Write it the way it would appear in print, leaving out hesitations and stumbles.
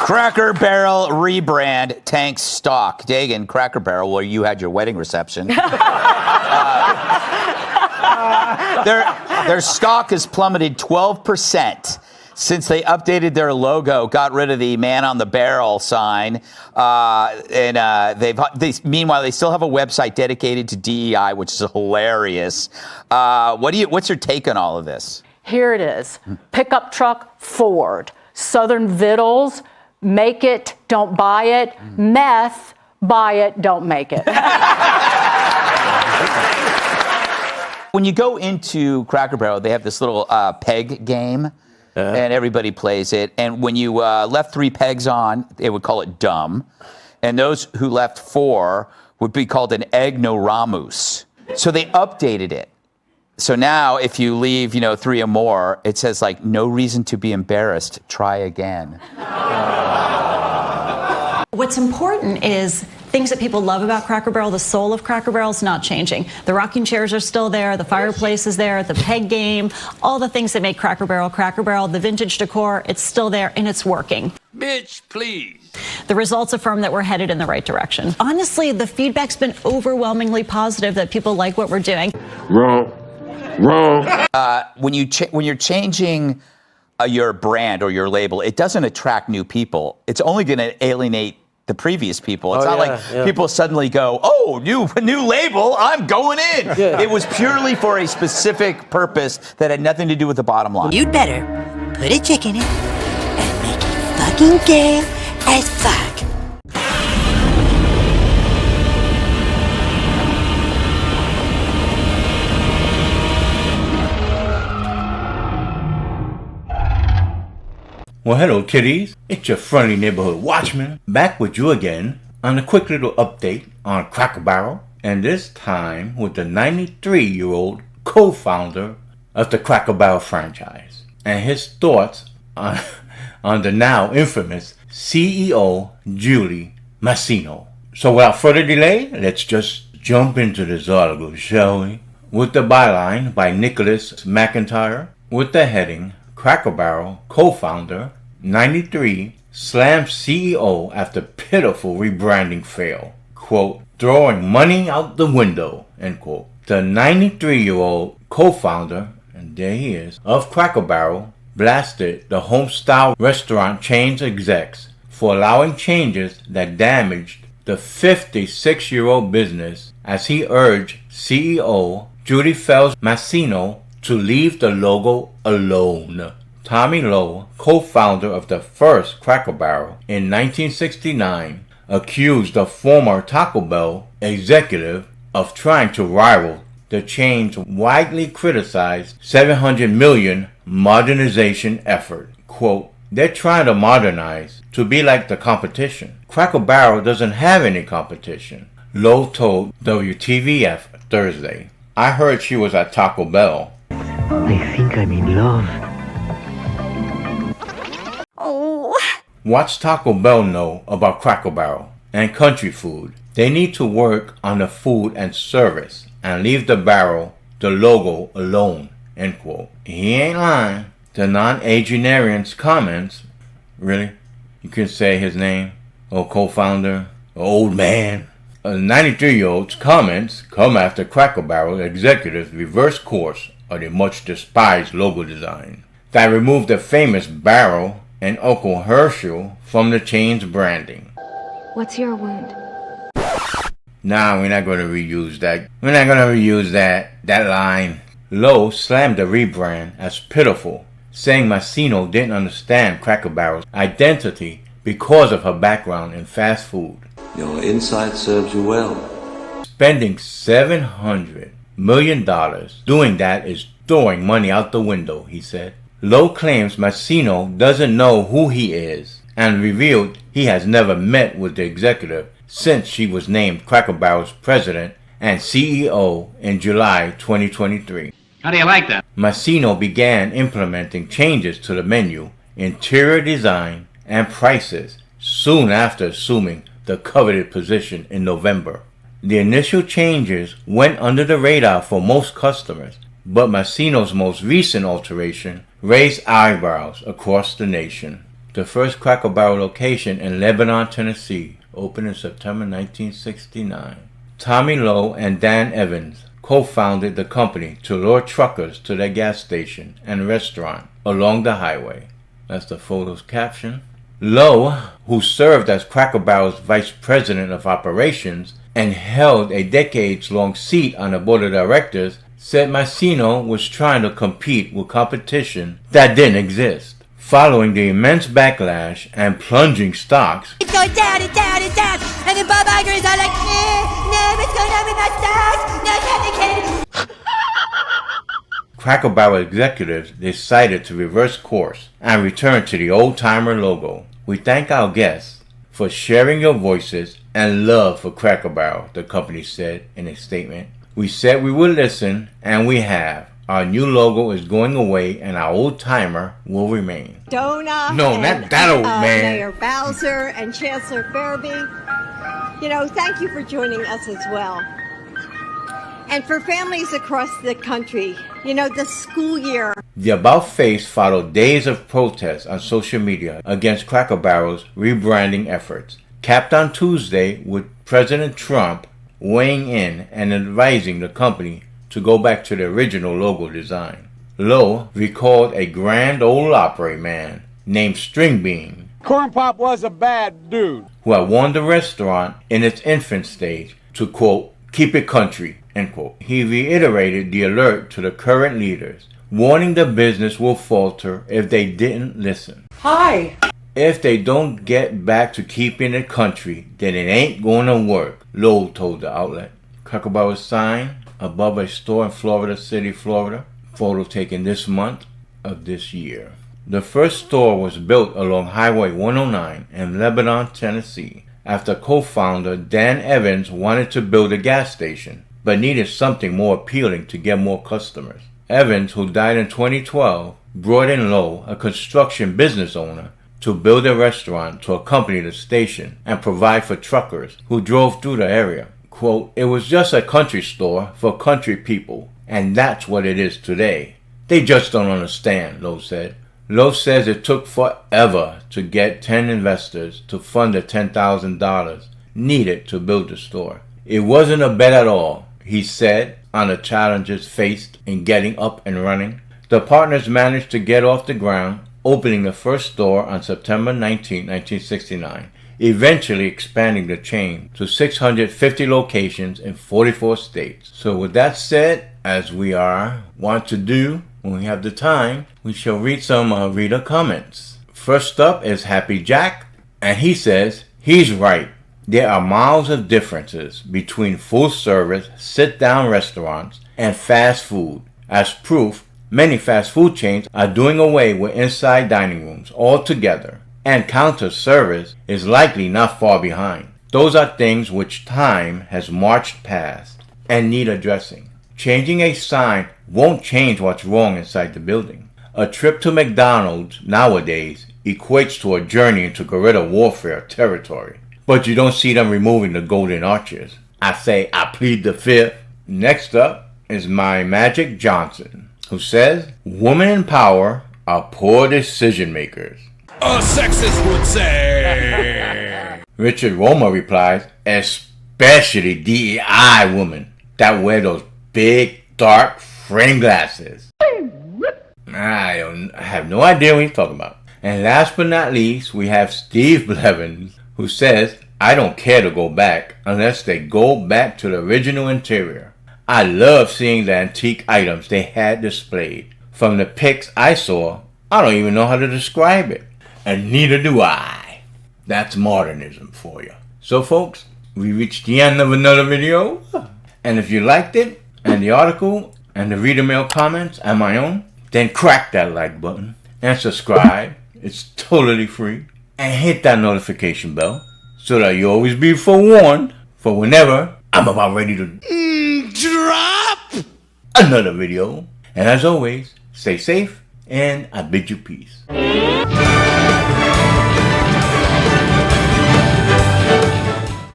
Cracker Barrel rebrand tanks stock. Dagan, Cracker Barrel, where you had your wedding reception. Their stock has plummeted 12% since they updated their logo, got rid of the man on the barrel sign, meanwhile they still have a website dedicated to DEI, which is hilarious. What's your take on all of this? Here it is. Pickup truck, Ford. Southern Vittles, make it, don't buy it. Meth, buy it, don't make it. When you go into Cracker Barrel, they have this little peg game, and everybody plays it. And when you left 3 pegs on, they would call it dumb. And those who left 4 would be called an ignoramus. So they updated it. So now if you leave, 3 or more, it says like, no reason to be embarrassed, try again. What's important is things that people love about Cracker Barrel, the soul of Cracker Barrel is not changing. The rocking chairs are still there, the fireplace is there, the peg game, all the things that make Cracker Barrel, the vintage decor, it's still there and it's working. Bitch, please. The results affirm that we're headed in the right direction. Honestly, the feedback's been overwhelmingly positive that people like what we're doing. Wrong. When you're changing your brand or your label, it doesn't attract new people. It's only going to alienate the previous people. It's not like people suddenly go, oh, new label, I'm going in. Yeah. It was purely for a specific purpose that had nothing to do with the bottom line. You'd better put a chick in it and make it fucking gay as fuck. Well, hello, kiddies. It's your friendly neighborhood watchman, back with you again on a quick little update on Cracker Barrel, and this time with the 93-year-old co-founder of the Cracker Barrel franchise, and his thoughts on the now infamous CEO Julie Masino. So without further delay, let's just jump into this article, shall we? With the byline by Nicholas McIntyre, with the heading, Cracker Barrel co-founder, 93, slams CEO after pitiful rebranding fail. Quote, throwing money out the window, end quote. The 93-year-old co-founder, and there he is, of Cracker Barrel, blasted the home-style restaurant chain's execs for allowing changes that damaged the 56-year-old business as he urged CEO Julie Felss Masino to leave the logo alone. Tommy Lowe, co-founder of the first Cracker Barrel in 1969, accused the former Taco Bell executive of trying to rival the chain's widely criticized $700 million modernization effort. Quote, they're trying to modernize to be like the competition. Cracker Barrel doesn't have any competition, Lowe told WTVF Thursday. I heard she was at Taco Bell. I think I'm in love. Oh. What's Taco Bell know about Cracker Barrel and country food? They need to work on the food and service and leave the barrel, the logo, alone, end quote. He ain't lying. The non-Adrianarian's comments, really? You can say his name, or co-founder, or old man. A 93-year-old's comments come after Cracker Barrel executives reverse course of the much despised logo design that removed the famous barrel and Uncle Herschel from the chain's branding. What's your wound? Nah, we're not going to reuse that. We're not going to reuse that line. Lowe slammed the rebrand as pitiful, saying Masino didn't understand Cracker Barrel's identity because of her background in fast food. Your insight serves you well. Spending $700 million doing that is throwing money out the window, he said. Lowe claims Masino doesn't know who he is and revealed he has never met with the executive since she was named Cracker Barrel's president and CEO in July 2023. How do you like that? Masino began implementing changes to the menu, interior design, and prices soon after assuming the coveted position in November. The initial changes went under the radar for most customers, but Masino's most recent alteration raised eyebrows across the nation. The first Cracker Barrel location in Lebanon, Tennessee, opened in September 1969. Tommy Lowe and Dan Evans co-founded the company to lure truckers to their gas station and restaurant along the highway. That's the photo's caption. Lowe, who served as Cracker Barrel's vice president of operations and held a decades-long seat on the board of directors, said Masino was trying to compete with competition that didn't exist. Following the immense backlash and plunging stocks, It's going down and down and down. And the Bob Igers are like, no, what's going on with my stocks? No, nothing. Cracker Barrel executives decided to reverse course and return to the old-timer logo. We thank our guests for sharing your voices and love for Cracker Barrel, the company said in a statement. We said we would listen, and we have. Our new logo is going away, and our old-timer will remain. Dona. No, and, not that old man. Mayor Bowser and Chancellor Fairby. Thank you for joining us as well. And for families across the country, the school year. The about-face followed days of protests on social media against Cracker Barrel's rebranding efforts, capped on Tuesday with President Trump weighing in and advising the company to go back to the original logo design. Lowe recalled a Grand Ole Opry man named String Bean, Corn Pop was a bad dude, who had warned the restaurant in its infant stage to, quote, keep it country, end quote. He reiterated the alert to the current leaders, warning the business will falter if they didn't listen. Hi. If they don't get back to keeping it country, then it ain't gonna work, Lowe told the outlet. Cracker Barrel's sign above a store in Florida City, Florida. Photo taken this month of this year. The first store was built along Highway 109 in Lebanon, Tennessee, after co-founder Dan Evans wanted to build a gas station, but needed something more appealing to get more customers. Evans, who died in 2012, brought in Lowe, a construction business owner, to build a restaurant to accompany the station and provide for truckers who drove through the area. Quote, it was just a country store for country people, and that's what it is today. They just don't understand, Lowe said. Lowe says it took forever to get 10 investors to fund the $10,000 needed to build the store. It wasn't a bet at all, he said, on the challenges faced in getting up and running. The partners managed to get off the ground, opening the first store on September 19, 1969. Eventually expanding the chain to 650 locations in 44 states. So with that said, as we want to do when we have the time, we shall read some reader comments. First up is Happy Jack, and he says, he's right. There are miles of differences between full-service, sit-down restaurants and fast food. As proof, many fast food chains are doing away with inside dining rooms altogether. And counter service is likely not far behind. Those are things which time has marched past and need addressing. Changing a sign won't change what's wrong inside the building. A trip to McDonald's nowadays equates to a journey into guerrilla warfare territory. But you don't see them removing the golden arches. I say I plead the fifth. Next up is My Magic Johnson, who says, women in power are poor decision makers. a sexist would say. Richard Roma replies, especially DEI women that wear those big, dark frame glasses. I have no idea what he's talking about. And last but not least, we have Steve Blevins, who says, I don't care to go back unless they go back to the original interior. I love seeing the antique items they had displayed. From the pics I saw, I don't even know how to describe it. And neither do I. That's modernism for you. So folks, we reached the end of another video. And if you liked it, and the article, and the reader mail comments, and my own, then crack that like button, and subscribe. It's totally free. And hit that notification bell, so that you always be forewarned for whenever I'm about ready to drop another video. And as always, stay safe, and I bid you peace.